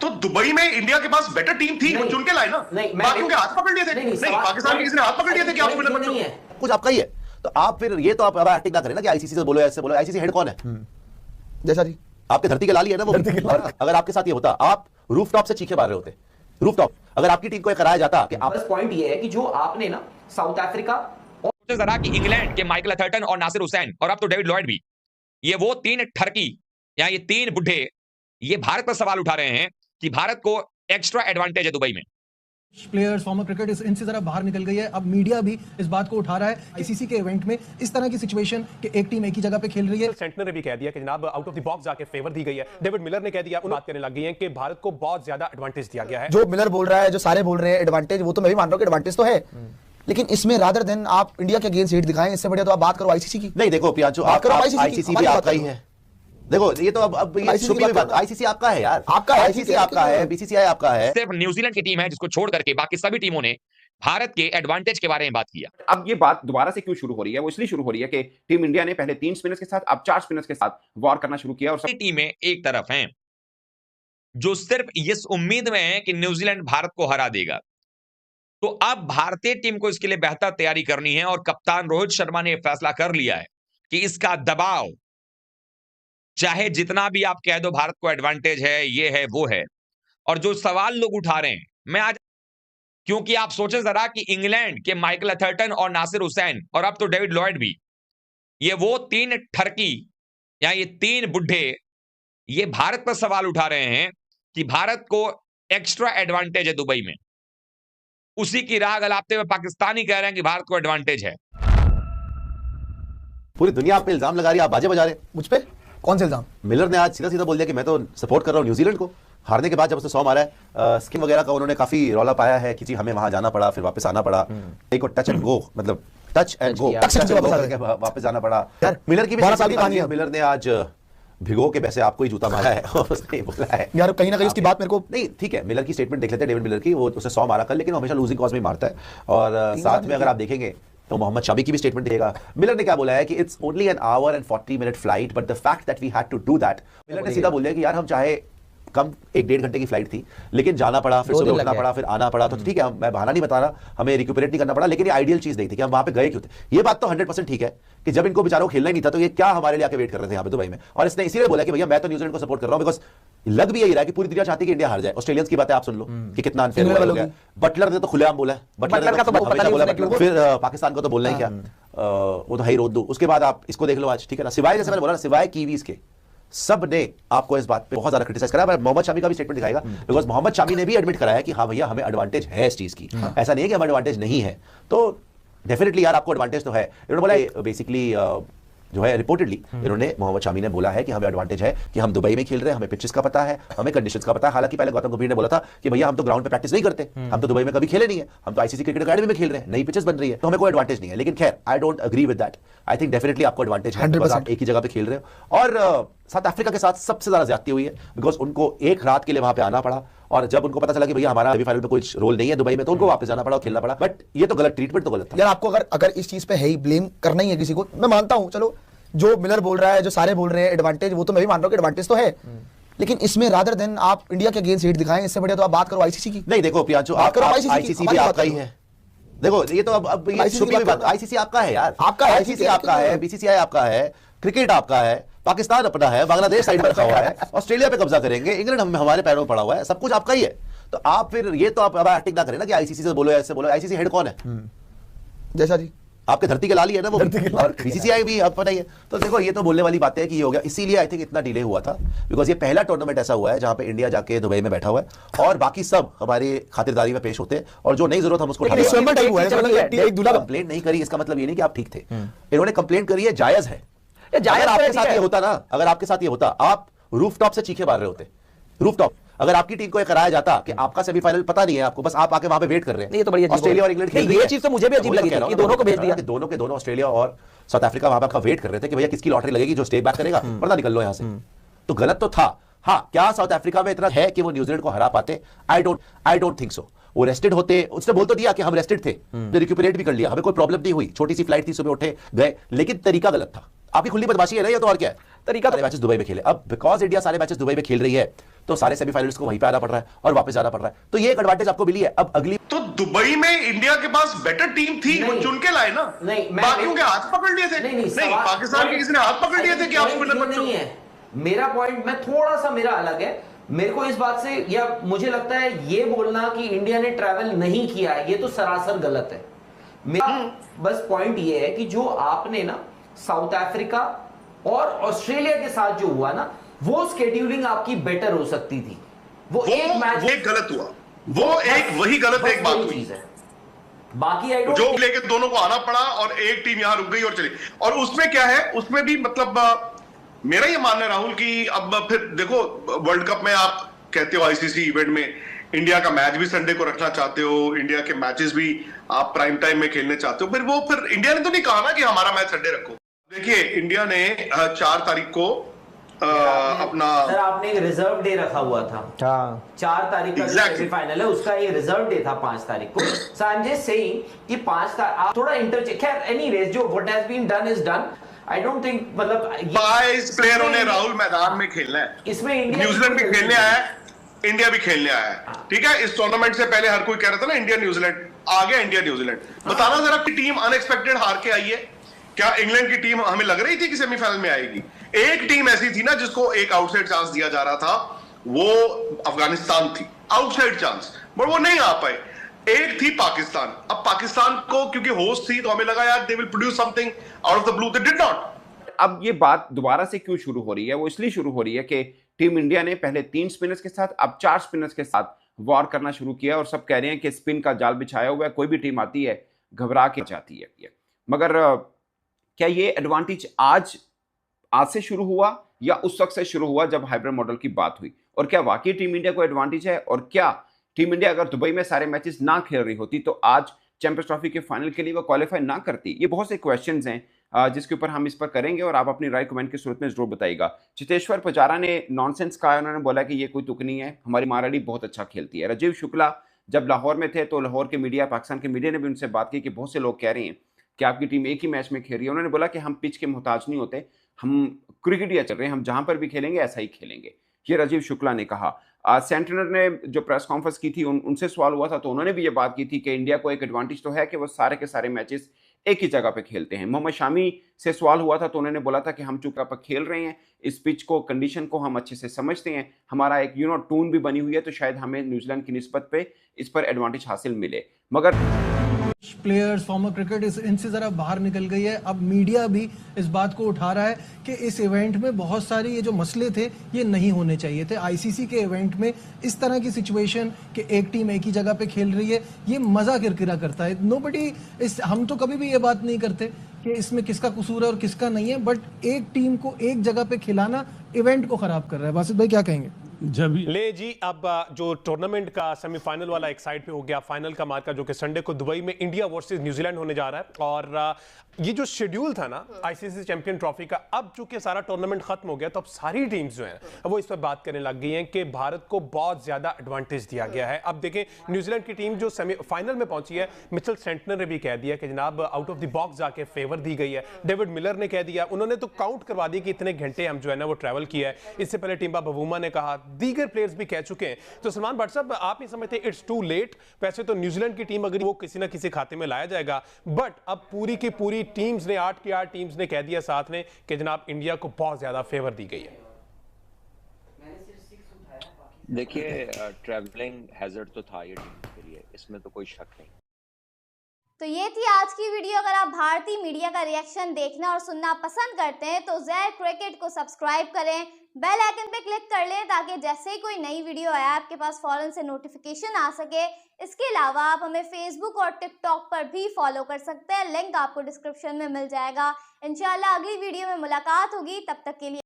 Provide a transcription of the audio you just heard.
तो दुबई में इंडिया के पास बेटर टीम थी, वो चुन के लाए ना। बाकियों के हाथ पकड़ लिए थे। नहीं, पाकिस्तान के किसी ने हाथ पकड़ लिए थे कि आप स्पिनर बनो। कुछ आपका ही है, तो आप फिर ये तो आप अब एक्टिंग ना करें ना कि आईसीसी से बोलो, ऐसे बोलो। आईसीसी हेड कौन है? जैसा जी आपके धरती के लाल ही है ना वो। अगर आपके साथ ये होता, आप रूफटॉप से चीखे मार रहे होते। रूफटॉप अगर आपकी टीम को कराया जाता कि आप, बस पॉइंट ये है कि जो आपने ना साउथ अफ्रीका और जरा कि इंग्लैंड के माइकल अथर्टन और नासिर हुसैन और अब तो डेविड लॉयड भी, ये वो तीन ठरकी या ये तीन बुढ़े, ये भारत पर सवाल उठा रहे हैं कि भारत को एक्स्ट्रा एडवांटेज है दुबई में। प्लेयर्स फॉर्मर क्रिकेट इनसे जरा बाहर निकल गई है। अब मीडिया भी इस बात को उठा रहा है आईसीसी के इवेंट में इस तरह की सिचुएशन कि एक टीम एक ही जगह पे खेल रही है। सेंटनर ने भी कह दिया कि जनाब आउट ऑफ द बॉक्स जाके फेवर दी गई है। डेविड मिलर ने कह दिया, बात करने लग गई है कि भारत को बहुत ज्यादा एडवांटेज दिया गया है। जो मिलर बोल रहा है, जो सारे बोल रहे हैं एडवांटेज, वो तो मैं भी मान रहा हूं कि एडवांटेज तो है, लेकिन इसमें रादर देन आप इंडिया के अगेंस्ट हिट दिखाएं, इससे बढ़िया तो आप बात करो आईसीसी की। नहीं देखो प्रियांशु, आईसीसी भी आपका ही है। देखो ये तो अब ये आईसीसी आपका है यार, आपका है, आईसीसी आपका है, बीसीसीआई आपका है। सिर्फ न्यूजीलैंड की टीम है जिसको छोड़ करके बाकी सभी टीमों ने भारत के एडवांटेज के बारे में बात किया। अब ये बात दोबारा से क्यों शुरू हो रही है? वो इसलिए शुरू हो रही है कि टीम इंडिया ने पहले 3 स्पिनर्स के साथ, अब 4 स्पिनर्स के साथ वॉर करना शुरू किया और सभी टीमें एक तरफ हैं जो सिर्फ इस उम्मीद में है कि न्यूजीलैंड भारत को हरा देगा। तो अब भारतीय टीम को इसके लिए बेहतर तैयारी करनी है और कप्तान रोहित शर्मा ने यह फैसला कर लिया है कि इसका दबाव, चाहे जितना भी आप कह दो भारत को एडवांटेज है, ये है, वो है। और जो सवाल लोग उठा रहे हैं, मैं आज, क्योंकि आप सोचें जरा कि इंग्लैंड के माइकल अथर्टन और नासिर हुसैन और अब तो डेविड लॉयड भी, ये वो तीन ठरकी या ये तीन बुढ़े, ये भारत पर सवाल उठा रहे हैं कि भारत को एक्स्ट्रा एडवांटेज है दुबई में। उसी की राह गलाते हुए पाकिस्तानी कह रहे हैं कि भारत को एडवांटेज है। पूरी दुनिया आप पे इल्जाम लगा रही है, आप बाजे बजा रहे हैं। मुझ पे कौन से इल्जाम? मिलर ने आज सीधा सीधा बोल दिया कि मैं तो सपोर्ट कर रहा हूं न्यूजीलैंड को। हारने के बाद जब उसने 100 मारा है, स्किम वगैरह का उन्होंने काफी रौला पाया है कि जी हमें वहां जाना पड़ा, फिर वापस आना पड़ा। एक को टच एंड गो, मतलब टच एंड गो वापस जाना पड़ा। मिलर की भी कहानी है। मिलर ने आज भिगो के वैसे आपको ही जूता मारा है उसने बोला है यार, कहीं ना कहीं उसकी बात मेरे को नहीं ठीक है। मिलर की स्टेटमेंट देख लेते हैं, डेविड मिलर की। वो उसे 100 मारा कर, लेकिन हमेशा लूजिंग कॉज में मारता है। और साथ में अगर आप देखेंगे तो मोहम्मद शमी की भी स्टेटमेंट देगा। मिलर ने क्या बोला है कि it's only an hour and 40 minute flight, but the fact that we had to do that. Miller ने सीधा बोल दिया कि यार हम चाहे कम 1-1.5 घंटे की फ्लाइट थी, लेकिन जाना पड़ा, फिर सुबह उठना पड़ा, फिर आना पड़ा, तो ठीक है, मैं बहाना नहीं बता रहा, हमें रिक्यूपरेट नहीं करना पड़ा, लेकिन ये आइडियल चीज नहीं थी कि हम वहां पे गए क्यों थे। ये बात तो 100% ठीक है कि जब इनको बेचारों को खेलना ही नहीं था तो ये क्या हमारे लिए आके वेट कर रहे थे यहाँ पे दुबई में। और इसने इसीलिए बोला कि भैया मैं तो न्यूजीलैंड को सपोर्ट कर रहा हूँ, बिकॉज लग भी यही रहा है कि पूरी दुनिया चाहती है कि इंडिया हार जाए। ऑस्ट्रेलियंस की बातें आप सुन लो कि कितना अनफेयर हो गया। बटलर ने तो खुलेआम बोला है, बटलर ने तो हमेशा बोला, फिर पाकिस्तान को तो बोलना ही क्या, वो तो है ही रोड दो। उसके बाद आप इसको देख लो आज, ठीक है ना, सिवाय जैसे मैंने बोला ना, सिवाय कीवीज के सब ने आपको इस बात पे बहुत ज्यादा क्रिटिसाइज करा। मोहम्मद शामी का भी स्टेटमेंट दिखाएगा, बिकॉज मोहम्मद शामी ने भी एडमिट कराया कि हाँ भैया हमें एडवांटेज है इस चीज की, ऐसा नहीं है कि हमें एडवांटेज नहीं है। तो डेफिनेटली यार आपको एडवांटेज तो है। इन्होंने बोला बेसिकली जो है रिपोर्टेडली इन्होंने, मोहम्मद शामी ने बोला है कि हमें एडवांटेज है कि हम दुबई में खेल रहे हैं, हमें पिचेस का पता है, हमें कंडीशंस का पता है। हालांकि पहले गौतम गंभीर ने बोला था कि भैया हम तो ग्राउंड पे प्रैक्टिस नहीं करते, हम तो दुबई में कभी खेले नहीं है, हम तो आईसीसी क्रिकेट अकेडमी में खेल रहे हैं, नई पिचेस बन रही है, तो हमें कोई एडवांटेज नहीं है। लेकिन खैर I don't agree with that. I think definitely आपको एडवांटेज है, बिकॉज आप एक ही जगह पे खेल रहे हो। और साउथ अफ्रीका के साथ सबसे ज्यादा ज्यादती हुई है, बिकॉज उनको एक रात के लिए वहां पे आना पड़ा, और जब उनको पता चला कि भैया हमारा सेमीफाइनल में कोई रोल नहीं है दुबई में, तो उनको वापस जाना पड़ा और खेलना पड़ा। बट ये तो गलत, ट्रीटमेंट तो गलत था यार। आपको अगर इस चीज पे है ही ब्लेम करना ही है किसी को, मैं मानता हूं, चलो जो मिलर बोल रहा है, जो सारे बोल रहे हैं एडवांटेज, वो तो मैं भी मान रहा हूं कि एडवांटेज तो है, लेकिन इसमें रादर देन आप इंडिया के अगेंस्ट हिट दिखाएं, इससे बढ़िया तो आप बात करो आईसीसी की। नहीं देखो प्रियांशु, आईसीसी भी आपका ही है। देखो ये तो अब आईसीसी आपका है यार, आपका आईसीसी आपका है, बीसीसीआई आपका है, क्रिकेट आपका है, पाकिस्तान अपना है, बांग्लादेश साइड पर रखा हुआ है, ऑस्ट्रेलिया पे कब्जा करेंगे, इंग्लैंड हमारे पैरों में पड़ा हुआ है, सब कुछ आपका ही है। तो आप फिर ये तो आप अब एक्टिंग ना करें ना कि आईसीसी से बोलो, ऐसे बोलो। आईसीसी हेड कौन है? जैसा जी आपके धरती के लाल ही है ना वो, और बीसीसीआई भी आप पता ही है। तो देखो ये तो बोलने वाली बातें है कि ये हो गया, इसीलिए आई थिंक इतना डिले हुआ था, बिकॉज ये पहला टूर्नामेंट ऐसा हुआ है जहां पे इंडिया जाके दुबई में बैठा हुआ है और बाकी सब हमारी खातिरदारी में पेश होते हैं, और जो नहीं जरूरत हम उसको कंप्लेंट नहीं करी, इसका मतलब ये नहीं कि आप ठीक थे। इन्होंने कंप्लेंट करी है, जायज है। अगर आपके साथ ये होता ना, अगर आपके साथ ये होता, आप रूफटॉप से चीखे मार रहे होते। रूफटॉप अगर आपकी टीम को कराया जाता कि आपका सेमीफाइनल पता नहीं है आपको, बस आप आके वहां पे वेट कर रहे हैं। ये तो बड़ी ऑस्ट्रेलिया और इंग्लैंड खेल रही है, ये चीज तो मुझे भी अजीब लगी कि दोनों को भेज दिया, दोनों के दोनों ऑस्ट्रेलिया और साउथ अफ्रीका वहां पर वेट कर रहे थे कि भैया किसकी लॉटरी लगेगी, जो स्टे बैक करेगा, वरना निकल लो यहां से। तो गलत तो था। हाँ, क्या साउथ अफ्रीका में इतना है कि वो न्यूजीलैंड को हरा पाते? आई डोंट थिंक सो। वो रेस्टेड होते, उसने बोल तो दिया कि हम रेस्टेड थे, रिक्यूपरेट भी कर लिया, हमें कोई प्रॉब्लम नहीं हुई, छोटी सी फ्लाइट थी, सुबह उठे गए, लेकिन तरीका गलत था। आपकी खुली बदमाशी है ना ये, तो और क्या है? तरीका सारे मैचेस दुबई में खेले। अब बिकॉज इंडिया सारे मैचेस दुबई में खेल रही है तो सारे सेमीफाइनलिस्ट को वहीं पे आना पड़ रहा है और वापस जाना पड़ रहा है, तो ये एक एडवांटेज आपको मिली है। अब अगली तो दुबई में इंडिया के पास बेटर टीम थी, वो चुन के लाए ना। बाकियों के हाथ पकड़ लिए थे। नहीं, पाकिस्तान के किसी ने हाथ पकड़ लिए थे कि आप स्पिनर मत चुनो। मेरा पॉइंट मैं थोड़ा सा मेरा अलग है। मेरे को इस बात से, या मुझे लगता है ये बोलना कि इंडिया ने ट्रैवल नहीं किया है, ये तो सरासर गलत है। मेरा बस पॉइंट ये है कि जो आपने ना साउथ अफ्रीका और ऑस्ट्रेलिया के साथ जो हुआ ना, वो स्केड्यूलिंग आपकी बेटर हो सकती थी। वो एक मैच एक गलत हुआ, वो एक वही गलत एक बात हुई है। बाकी जो लेके दोनों को आना पड़ा और एक टीम यहां रुक गई और चली। और उसमें क्या है, उसमें भी मतलब मेरा ये मानना है राहुल कि अब फिर देखो वर्ल्ड कप में आप कहते हो आईसीसी इवेंट में इंडिया का मैच भी संडे को रखना चाहते हो, इंडिया के मैचेस भी आप प्राइम टाइम में खेलने चाहते हो, फिर इंडिया ने तो नहीं कहा ना कि हमारा मैच संडे रखो। देखिए इंडिया ने 4 तारीख को अपना सर आपने एक रिजर्व डे रखा हुआ था। 4 तारीख का सेमीफाइनल है, उसका ये रिजर्व डे था 5 तारीख को। So I am just saying कि 5 तारीख आप थोड़ा इंटरचेंज, खैर एनीवेज जो what has been done is done. I don't think मतलब 22 प्लेयरों ने राहुल मैदान में खेलना है। इसमें इंडिया न्यूजीलैंड भी खेलने आया है, इंडिया भी खेलने आया है, ठीक है। इस टूर्नामेंट से पहले हर कोई कह रहा था ना इंडिया न्यूजीलैंड, आ गया इंडिया न्यूजीलैंड। बताना जरा कि टीम अनएक्सपेक्टेड हार के आई है। क्या इंग्लैंड की टीम हमें लग रही थी कि सेमीफाइनल में आएगी? एक टीम ऐसी थी ना जिसको एक आउटसाइड चांस दिया जा रहा था, वो अफगानिस्तान थी, आउटसाइड चांस, बट वो नहीं आ पाए। एक थी पाकिस्तान। अब पाकिस्तान को क्योंकि होस्ट थी तो हमें लगा यार they will produce something out of the blue, they did not. अब ये बात दोबारा से क्यों शुरू हो रही है? वो इसलिए शुरू हो रही है कि टीम इंडिया ने पहले 3 स्पिनर्स के साथ अब 4 स्पिनर्स के साथ वॉर करना शुरू किया और सब कह रहे हैं कि स्पिन का जाल बिछाया हुआ है, कोई भी टीम आती है घबरा के जाती है। मगर क्या ये एडवांटेज आज से शुरू हुआ या उस वक्त से शुरू हुआ जब हाइब्रिड मॉडल की बात हुई? और क्या वाकई टीम इंडिया को एडवांटेज है? और क्या टीम इंडिया अगर दुबई में सारे मैचेस ना खेल रही होती तो आज चैंपियंस ट्रॉफी के फाइनल के लिए वो क्वालिफाई ना करती? ये बहुत से क्वेश्चंस हैं जिसके ऊपर हम इस पर करेंगे और आप अपनी राय कमेंट की सूरत में जरूर बताइएगा। चितेश्वर पुजारा ने नॉनसेंस कहा है, उन्होंने बोला कि ये कोई तुक नहीं है, हमारी महारानी बहुत अच्छा खेलती है। राजीव शुक्ला जब लाहौर में थे तो लाहौर के मीडिया, पाकिस्तान के मीडिया ने भी उनसे बात की कि बहुत से लोग कह रहे हैं कि आपकी टीम एक ही मैच में खेल रही है। उन्होंने बोला कि हम पिच के मोहताज नहीं होते, हम क्रिकेट चल रहे हैं, हम जहां पर भी खेलेंगे ऐसा ही खेलेंगे। ये राजीव शुक्ला ने कहा। सेंटनर ने जो प्रेस कॉन्फ्रेंस की थी उनसे सवाल हुआ था तो उन्होंने भी ये बात की थी कि इंडिया को एक एडवांटेज तो है कि वो सारे के सारे मैचेस एक ही जगह पे खेलते हैं। मोहम्मद शामी से सवाल हुआ था तो उन्होंने बोला था कि हम चूंकि पर खेल रहे हैं, इस पिच को, कंडीशन को हम अच्छे से समझते हैं, हमारा एक टून भी बनी हुई है, तो शायद हमें न्यूजीलैंड की निस्बत पे इस पर एडवांटेज हासिल मिले। मगर प्लेयर्स, फॉर्मर क्रिकेट इनसे जरा बाहर निकल गई है। अब मीडिया भी इस बात को उठा रहा है कि इस इवेंट में बहुत सारी ये जो मसले थे ये नहीं होने चाहिए थे। आईसीसी के इवेंट में इस तरह की सिचुएशन कि एक टीम एक ही जगह पे खेल रही है, ये मजा किरकिरा करता है। नोबडी हम तो कभी भी ये बात नहीं करते कि इसमें किसका कसूर है और किसका नहीं है, बट एक टीम को एक जगह पे खिलाना इवेंट को खराब कर रहा है। बासित भाई क्या कहेंगे? ले जी, अब जो टूर्नामेंट का सेमीफाइनल वाला एक साइड पे हो गया, फाइनल का मार्का जो कि संडे को दुबई में इंडिया वर्सेस न्यूजीलैंड होने जा रहा है। और ये जो शेड्यूल था ना आईसीसी चैंपियन ट्रॉफी का, अब चूंकि सारा टूर्नामेंट खत्म हो गया तो अब सारी टीम्स जो हैं वो इस पर बात करने लग गई हैं कि भारत को बहुत ज्यादा एडवांटेज दिया गया है। अब देखें न्यूजीलैंड की टीम जो सेमीफाइनल में पहुंची है, मिचेल सेंटनर ने भी कह दिया कि जनाब आउट ऑफ द बॉक्स जाके फेवर दी गई है। डेविड मिलर ने कह दिया, उन्होंने तो काउंट करवा दी कि इतने घंटे हम जो है ना वो ट्रैवल किया है। इससे पहले टिम्बा बवूमा ने कहा, दीगर प्लेयर्स भी कह चुके हैं। तो सलमान भट्ट साहब, आप नहीं समझते इट्स टू लेट? वैसे तो न्यूजीलैंड की टीम अगर वो किसी ना किसी खाते में लाया जाएगा, बट अब पूरी की पूरी टीम्स ने 8 की 8 टीम्स ने कह दिया साथ में कि जनाब इंडिया को बहुत ज्यादा फेवर दी गई है। देखिए ट्रैवलिंग हैजर्ड तो था ये टीम के लिए, इसमें तो कोई शक नहीं। तो ये थी आज की वीडियो। अगर आप भारतीय मीडिया का रिएक्शन देखना और सुनना पसंद करते हैं तो ज़ेड क्रिकेट को सब्सक्राइब करें, बेल आइकन पे क्लिक कर लें ताकि जैसे ही कोई नई वीडियो आए आपके पास फौरन से नोटिफिकेशन आ सके। इसके अलावा आप हमें फेसबुक और टिकटॉक पर भी फॉलो कर सकते हैं, लिंक आपको डिस्क्रिप्शन में मिल जाएगा। इंशाल्लाह अगली वीडियो में मुलाकात होगी, तब तक के लिए